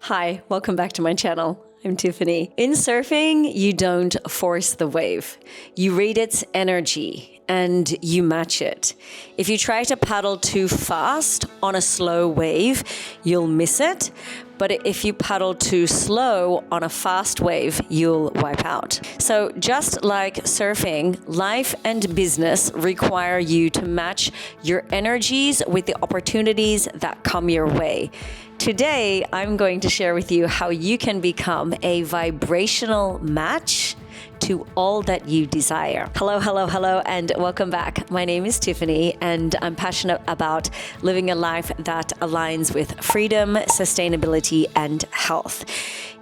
Hi, welcome back to my channel. I'm Tiffany. In surfing, you don't force the wave. You read its energy and you match it. If you try to paddle too fast on a slow wave, you'll miss it. But if you paddle too slow on a fast wave, you'll wipe out. So just like surfing, life and business require you to match your energies with the opportunities that come your way. Today, I'm going to share with you how you can become a vibrational match to all that you desire. Hello, and welcome back. My name is Tiffany, and I'm passionate about living a life that aligns with freedom, sustainability, and health.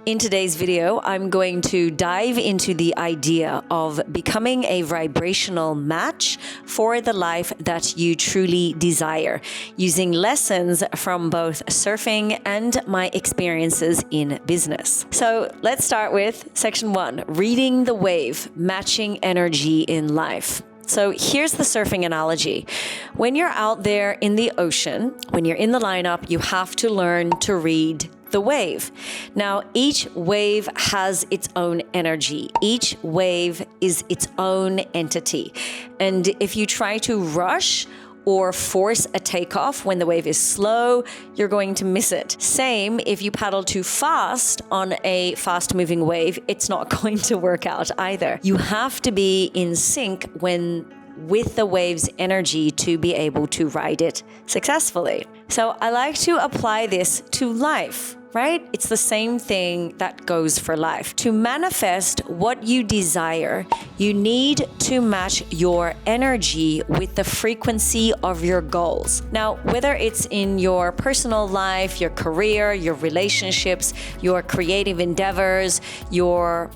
In today's video, I'm going to dive into the idea of becoming a vibrational match for the life that you truly desire, using lessons from both surfing and my experiences in business. So let's start with section 1, reading the wave, matching energy in life. So here's the surfing analogy. When you're out there in the ocean, when you're in the lineup, you have to learn to read the wave. Now, each wave has its own energy. Each wave is its own entity. And if you try to rush or force a takeoff when the wave is slow, you're going to miss it. Same if you paddle too fast on a fast-moving wave, it's not going to work out either. You have to be in sync with the wave's energy to be able to ride it successfully. So I like to apply this to life, right? It's the same thing that goes for life. To manifest what you desire, you need to match your energy with the frequency of your goals. Now, whether it's in your personal life, your career, your relationships, your creative endeavors, your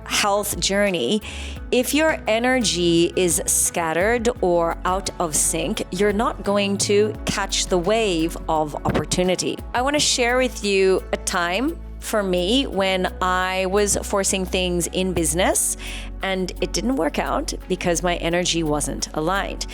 health journey, if your energy is scattered or out of sync, you're not going to catch the wave of opportunity. I want to share with you a time for me when I was forcing things in business and it didn't work out because my energy wasn't aligned.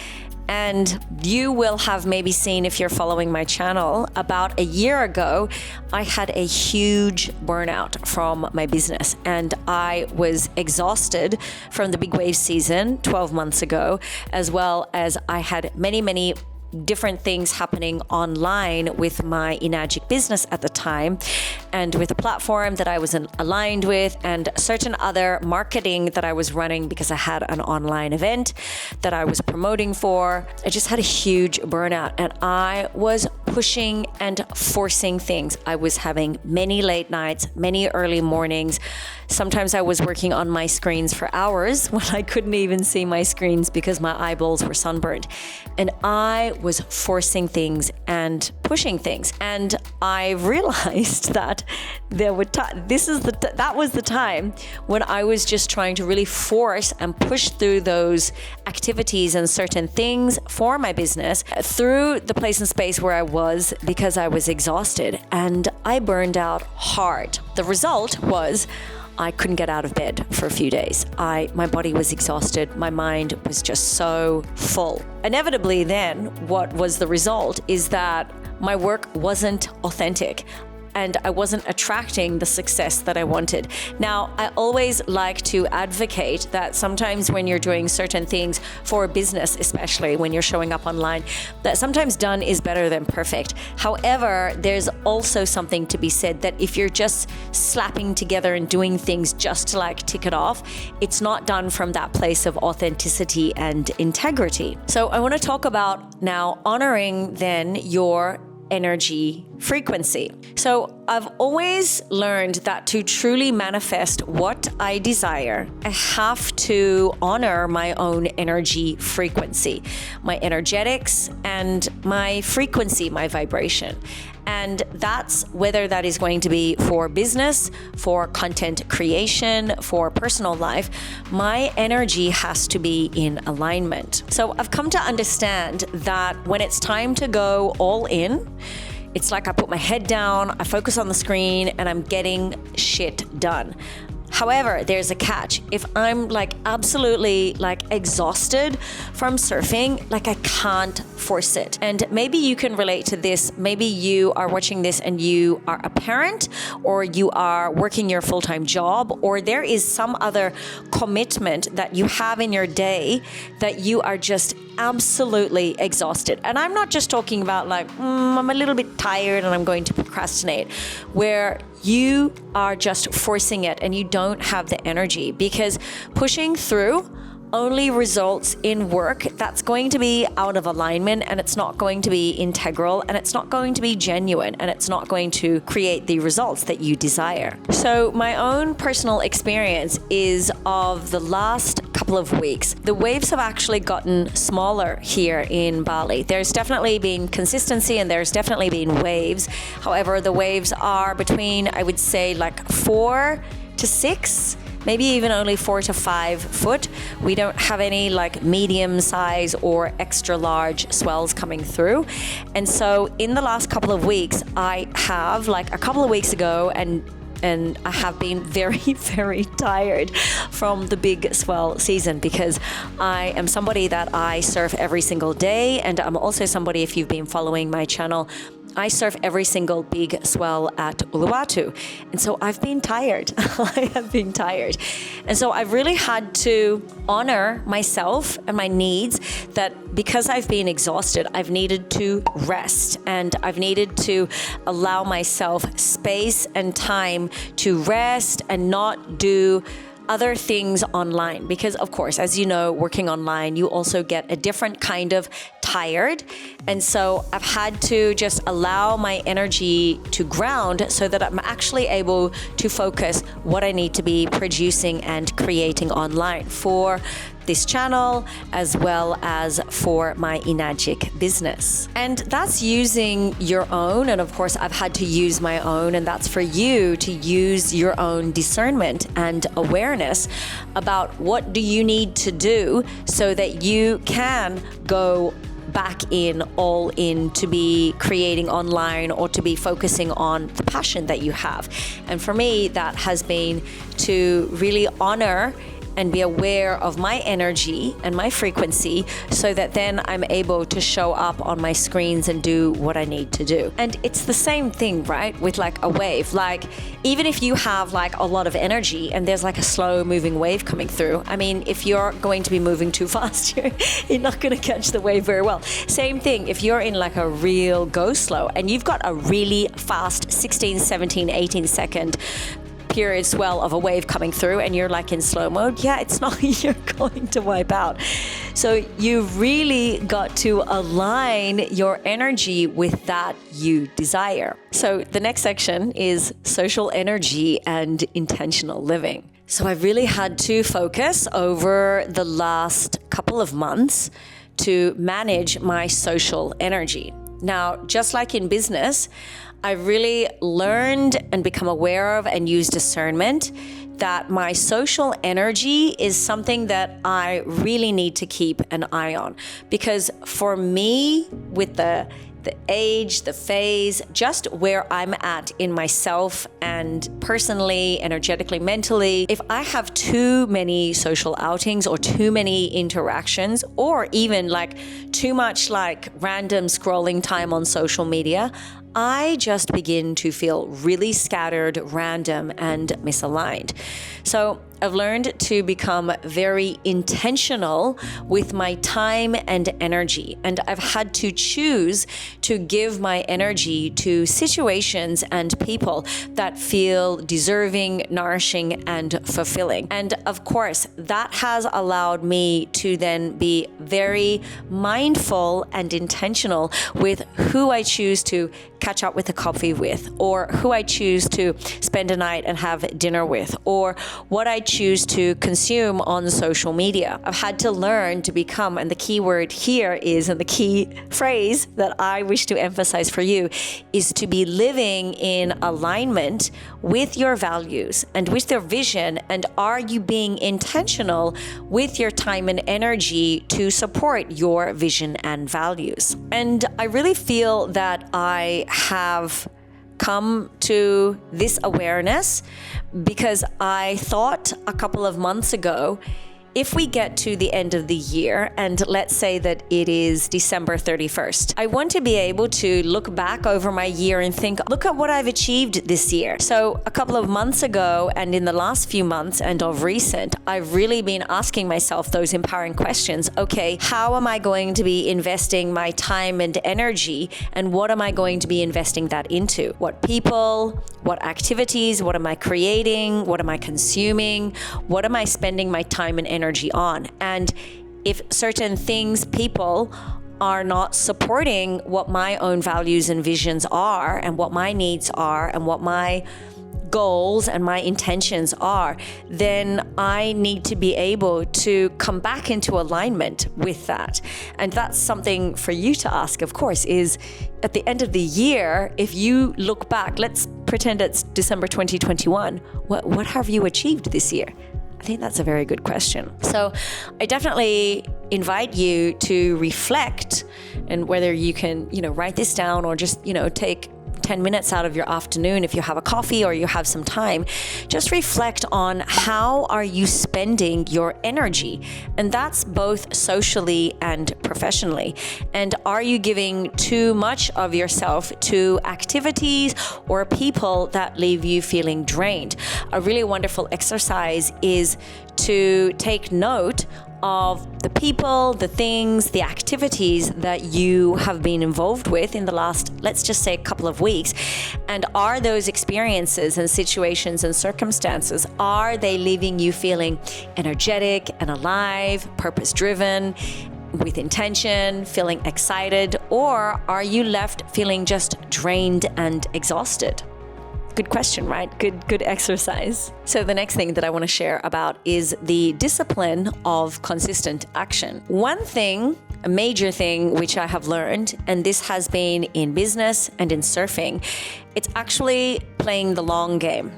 And you will have maybe seen, if you're following my channel, about a year ago, I had a huge burnout from my business and I was exhausted from the big wave season 12 months ago, as well as I had many different things happening online with my Enagic business at the time, and with a platform that I wasn't aligned with, and certain other marketing that I was running because I had an online event that I was promoting for. I just had a huge burnout and I was pushing and forcing things. I was having many late nights, many early mornings. Sometimes I was working on my screens for hours when I couldn't even see my screens because my eyeballs were sunburned. And I was forcing things and pushing things. And I realized that that was the time when I was just trying to really force and push through those activities and certain things for my business through the place and space where I was because I was exhausted and I burned out hard. The result was I couldn't get out of bed for a few days. My body was exhausted. My mind was just so full. Inevitably then, what was the result is that my work wasn't authentic and I wasn't attracting the success that I wanted. Now, I always like to advocate that sometimes when you're doing certain things for a business, especially when you're showing up online, that sometimes done is better than perfect. However, there's also something to be said that if you're just slapping together and doing things just to like tick it off, it's not done from that place of authenticity and integrity. So I want to talk about now honoring then your energy frequency. So I've always learned that to truly manifest what I desire, I have to honor my own energy frequency, my energetics and my frequency, my vibration. And that's whether that is going to be for business, for content creation, for personal life, my energy has to be in alignment. So I've come to understand that when it's time to go all in, it's like I put my head down, I focus on the screen, and I'm getting shit done. However, there's a catch. If I'm like absolutely like exhausted from surfing, like I can't force it. And maybe you can relate to this. Maybe you are watching this and you are a parent, or you are working your full-time job, or there is some other commitment that you have in your day that you are just absolutely exhausted. And I'm not just talking about like, I'm a little bit tired and I'm going to procrastinate, where you are just forcing it and you don't have the energy, because pushing through only results in work that's going to be out of alignment, and it's not going to be integral, and it's not going to be genuine, and it's not going to create the results that you desire. So my own personal experience is of the last couple of weeks, the waves have actually gotten smaller here in Bali. There's definitely been consistency and there's definitely been waves. However, the waves are between, I would say, like 4 to 6, maybe even only 4 to 5 foot. We don't have any like medium size or extra large swells coming through. And so in the last couple of weeks, I have, like a couple of weeks ago, and I have been very, very tired from the big swell season, because I am somebody that I surf every single day. And I'm also somebody, if you've been following my channel, I surf every single big swell at Uluwatu. And so I've been tired. I have been tired. And so I've really had to honor myself and my needs, that because I've been exhausted, I've needed to rest, and I've needed to allow myself space and time to rest and not do other things online. Because of course, as you know, working online, you also get a different kind of tired. And so I've had to just allow my energy to ground so that I'm actually able to focus what I need to be producing and creating online for this channel, as well as for my Enagic business. And that's using your own, and of course I've had to use my own, and that's for you to use your own discernment and awareness about what do you need to do so that you can go back in, all in, to be creating online or to be focusing on the passion that you have. And for me, that has been to really honor and be aware of my energy and my frequency, so that then I'm able to show up on my screens and do what I need to do. And it's the same thing, right? With like a wave. Like, even if you have like a lot of energy and there's like a slow moving wave coming through, I mean, if you're going to be moving too fast, you're not going to catch the wave very well. Same thing, if you're in like a real go slow and you've got a really fast 16, 17, 18 second period swell of a wave coming through and you're like in slow mode, yeah, it's not, you're going to wipe out. So you really got to align your energy with that you desire. So the next section is social energy and intentional living. So I've really had to focus over the last couple of months to manage my social energy. Now, just like in business, I've really learned and become aware of and use discernment that my social energy is something that I really need to keep an eye on. Because for me, with the age, the phase, just where I'm at in myself and personally, energetically, mentally, if I have too many social outings or too many interactions, or even like too much like random scrolling time on social media, I just begin to feel really scattered, random, and misaligned. So I've learned to become very intentional with my time and energy. And I've had to choose to give my energy to situations and people that feel deserving, nourishing, and fulfilling. And of course, that has allowed me to then be very mindful and intentional with who I choose to catch up with a coffee with, or who I choose to spend a night and have dinner with, or what I choose to consume on social media. I've had to learn to become, and the key word here is, and the key phrase that I wish to emphasize for you, is to be living in alignment with your values and with your vision. And are you being intentional with your time and energy to support your vision and values? And I really feel that I have come to this awareness because I thought a couple of months ago, if we get to the end of the year, and let's say that it is December 31st, I want to be able to look back over my year and think, look at what I've achieved this year. So a couple of months ago, and in the last few months and of recent, I've really been asking myself those empowering questions. Okay, how am I going to be investing my time and energy? And what am I going to be investing that into? What people, what activities, what am I creating? What am I consuming? What am I spending my time and energy on? And if certain things, people are not supporting what my own values and visions are, and what my needs are, and what my goals and my intentions are, then I need to be able to come back into alignment with that. And that's something for you to ask, of course, is at the end of the year, if you look back, let's pretend it's December 2021, what have you achieved this year? I think that's a very good question. So I definitely invite you to reflect, and whether you can, write this down or just, take 10 minutes out of your afternoon if you have a coffee or you have some time, just reflect on how are you spending your energy. And that's both socially and professionally. And are you giving too much of yourself to activities or people that leave you feeling drained? A really wonderful exercise is to take note of the people, the things, the activities that you have been involved with in the last, let's just say, a couple of weeks. And are those experiences and situations and circumstances, are they leaving you feeling energetic and alive, purpose-driven, with intention, feeling excited, or are you left feeling just drained and exhausted? Good question, right? Good exercise. So the next thing that I want to share about is the discipline of consistent action. One thing, a major thing which I have learned, and this has been in business and in surfing, it's actually playing the long game.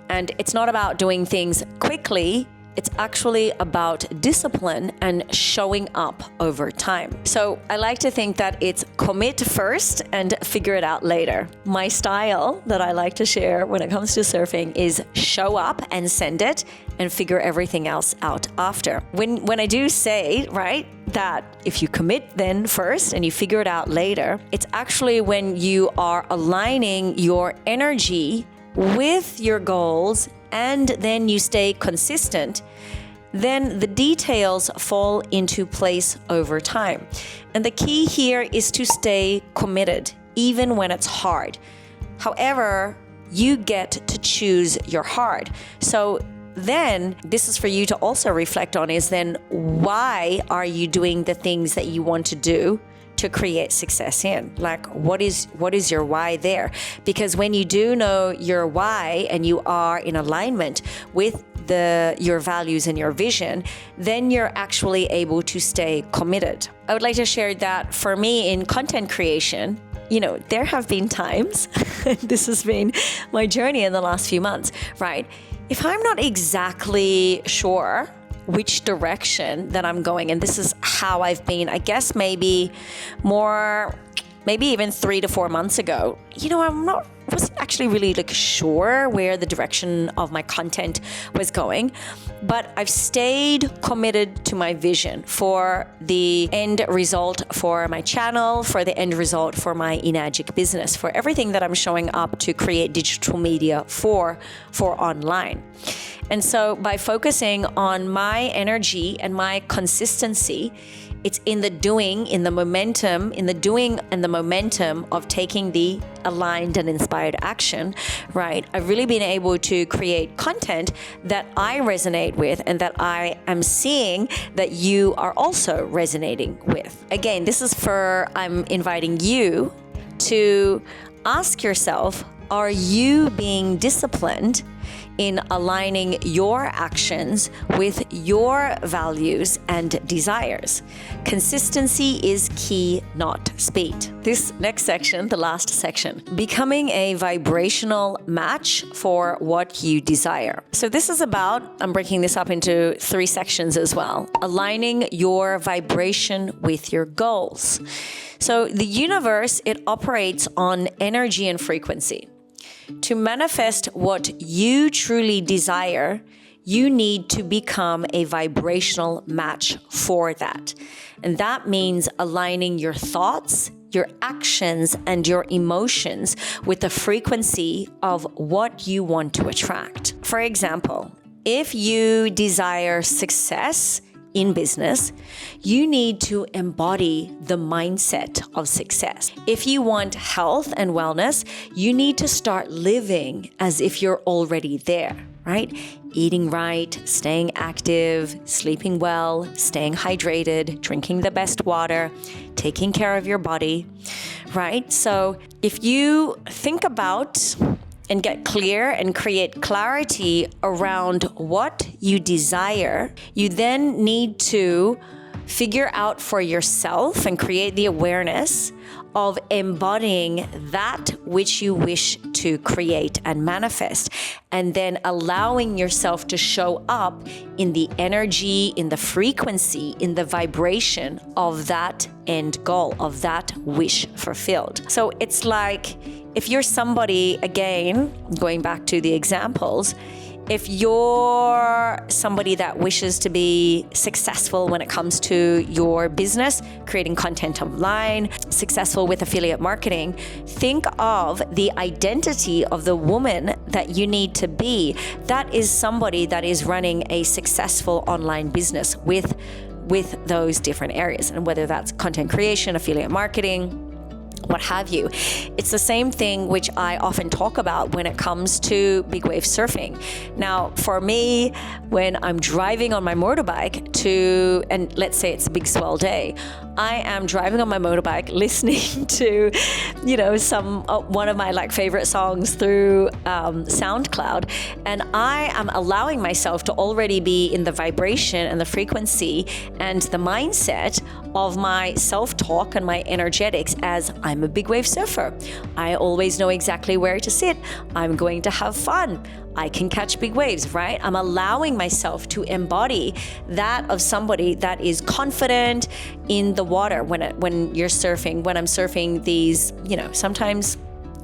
And it's not about doing things quickly. It's actually about discipline and showing up over time. So I like to think that it's commit first and figure it out later. My style that I like to share when it comes to surfing is show up and send it and figure everything else out after. When I do say, right, that if you commit then first and you figure it out later, it's actually when you are aligning your energy with your goals and then you stay consistent, then the details fall into place over time. And the key here is to stay committed, even when it's hard. However, you get to choose your hard. So then this is for you to also reflect on, is then why are you doing the things that you want to do to create success in? Like, what is your why there? Because when you do know your why and you are in alignment with your values and your vision, then you're actually able to stay committed. I would like to share that for me in content creation, there have been times, this has been my journey in the last few months, right? If I'm not exactly sure which direction that I'm going, and this is how I've been, I guess maybe even 3 to 4 months ago, wasn't actually really sure where the direction of my content was going, but I've stayed committed to my vision for the end result for my channel, for the end result for my Enagic business, for everything that I'm showing up to create digital media for online. And so by focusing on my energy and my consistency, it's in the doing, in the doing and the momentum of taking the aligned and inspired action, right? I've really been able to create content that I resonate with and that I am seeing that you are also resonating with. Again, I'm inviting you to ask yourself, are you being disciplined in aligning your actions with your values and desires. Consistency is key, not speed. This next section, the last section, becoming a vibrational match for what you desire. So this is about, I'm breaking this up into 3 sections as well, aligning your vibration with your goals. So the universe, it operates on energy and frequency. To manifest what you truly desire, you need to become a vibrational match for that. And that means aligning your thoughts, your actions, and your emotions with the frequency of what you want to attract. For example, if you desire success in business, you need to embody the mindset of success. If you want health and wellness, you need to start living as if you're already there, right? Eating right, staying active, sleeping well, staying hydrated, drinking the best water, taking care of your body, right? So if you think about and get clear and create clarity around what you desire, you then need to figure out for yourself and create the awareness of embodying that which you wish to create and manifest, and then allowing yourself to show up in the energy, in the frequency, in the vibration of that end goal, of that wish fulfilled. So it's like, if you're somebody, again, going back to the examples, if you're somebody that wishes to be successful when it comes to your business, creating content online, successful with affiliate marketing, think of the identity of the woman that you need to be. That is somebody that is running a successful online business with those different areas, and whether that's content creation, affiliate marketing, what have you. It's the same thing which I often talk about when it comes to big wave surfing. Now, for me, when I'm driving on my motorbike and let's say it's a big swell day, I am driving on my motorbike listening to, one of my favorite songs through SoundCloud, and I am allowing myself to already be in the vibration and the frequency and the mindset of my self-talk and my energetics as I'm a big wave surfer. I always know exactly where to sit. I'm going to have fun. I can catch big waves, right? I'm allowing myself to embody that of somebody that is confident in the water when you're surfing, when I'm surfing these, sometimes,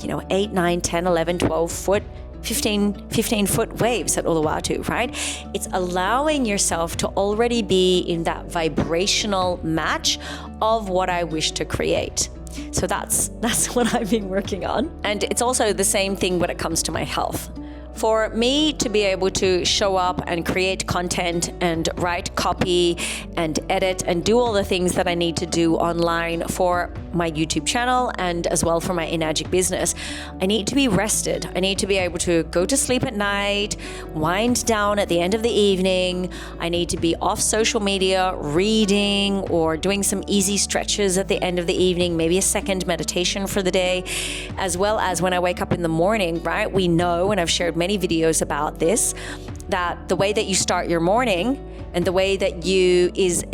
8, 9, 10, 11, 12 foot, 15 foot waves at Uluwatu, right? It's allowing yourself to already be in that vibrational match of what I wish to create. So that's what I've been working on. And it's also the same thing when it comes to my health. For me to be able to show up and create content and write copy and edit and do all the things that I need to do online for my YouTube channel and as well for my Enagic business, I need to be rested. I need to be able to go to sleep at night, wind down at the end of the evening. I need to be off social media, reading or doing some easy stretches at the end of the evening, maybe a second meditation for the day, as well as when I wake up in the morning, right? We know, and I've shared many videos about this, that the way that you start your morning and the way that you is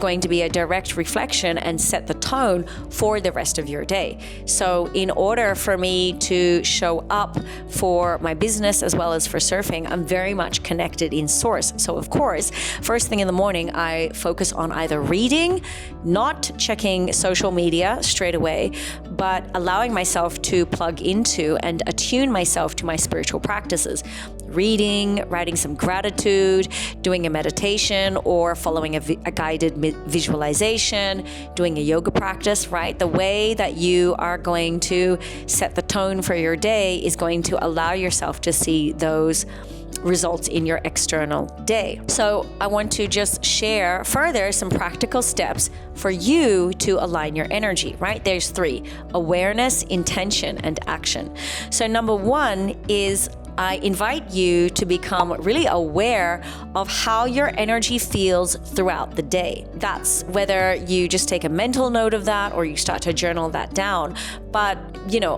going to be a direct reflection and set the tone for the rest of your day. So in order for me to show up for my business as well as for surfing, I'm very much connected in source. So of course, first thing in the morning, I focus on either reading, not checking social media straight away, but allowing myself to plug into and attune myself to my spiritual practices. Reading, writing some gratitude, doing a meditation or following a guided visualization, doing a yoga practice, right? The way that you are going to set the tone for your day is going to allow yourself to see those results in your external day. So I want to just share further some practical steps for you to align your energy, right? There's 3: awareness, intention, and action. So number 1 is I invite you to become really aware of how your energy feels throughout the day. That's whether you just take a mental note of that or you start to journal that down. But,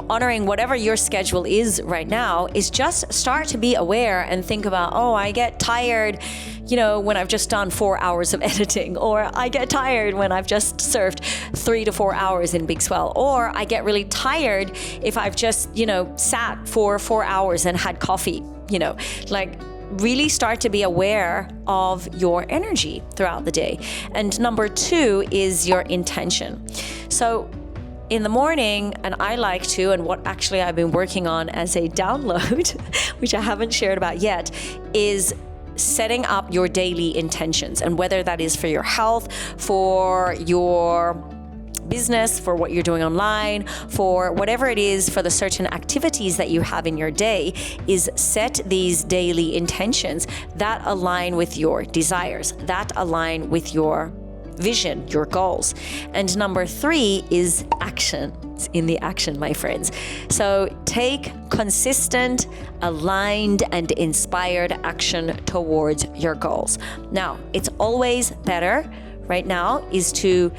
honoring whatever your schedule is right now is just start to be aware and think about, oh, I get tired, when I've just done 4 hours of editing, or I get tired when I've just surfed 3 to 4 hours in Big Swell, or I get really tired if I've just, sat for 4 hours and had coffee, really start to be aware of your energy throughout the day. And number 2 is your intention. So in the morning, and I like to, and what actually I've been working on as a download, which I haven't shared about yet, is setting up your daily intentions, and whether that is for your health, for your business, for what you're doing online, for whatever it is, for the certain activities that you have in your day, is set these daily intentions that align with your desires, that align with your vision, your goals. And number 3 is action. It's in the action, my friends. So take consistent, aligned, and inspired action towards your goals. Now, it's always better right now is to,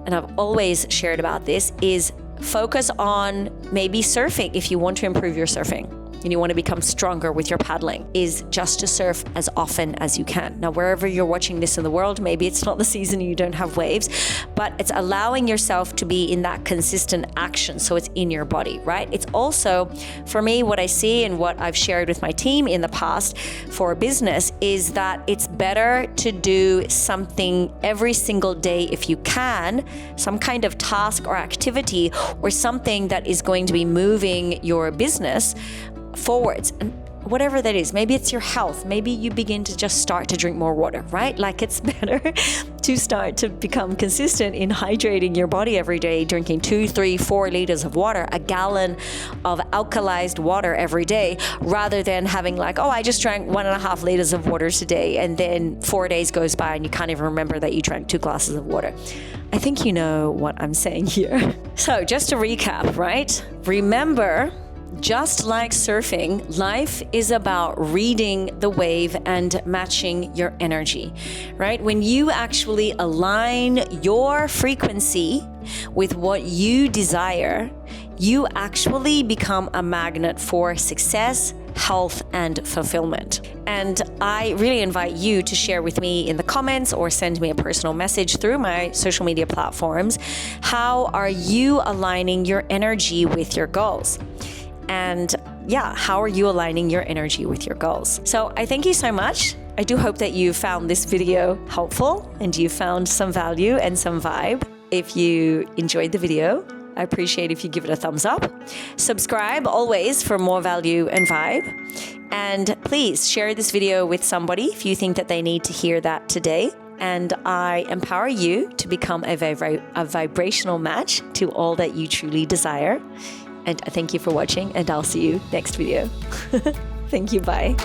and I've always shared about this, is focus on maybe surfing if you want to improve your surfing and you want to become stronger with your paddling, is just to surf as often as you can. Now, wherever you're watching this in the world, maybe it's not the season and you don't have waves, but it's allowing yourself to be in that consistent action so it's in your body, right? It's also, for me, what I see and what I've shared with my team in the past for business is that it's better to do something every single day if you can, some kind of task or activity or something that is going to be moving your business forwards, and whatever that is. Maybe it's your health. Maybe you begin to just start to drink more water, right? Like, it's better to start to become consistent in hydrating your body every day, drinking 2, 3, 4 liters of water, a gallon of alkalized water every day, rather than having like, oh, I just drank 1.5 liters of water today, and then 4 days goes by and you can't even remember that you drank 2 glasses of water. I think you know what I'm saying here. So just to recap, right? Remember, just like surfing, life is about reading the wave and matching your energy, right? When you actually align your frequency with what you desire, you actually become a magnet for success, health, and fulfillment. And I really invite you to share with me in the comments or send me a personal message through my social media platforms. How are you aligning your energy with your goals? And how are you aligning your energy with your goals? So I thank you so much. I do hope that you found this video helpful and you found some value and some vibe. If you enjoyed the video, I appreciate if you give it a thumbs up. Subscribe always for more value and vibe. And please share this video with somebody if you think that they need to hear that today. And I empower you to become a vibrational match to all that you truly desire. And I thank you for watching, and I'll see you next video. Thank you. Bye.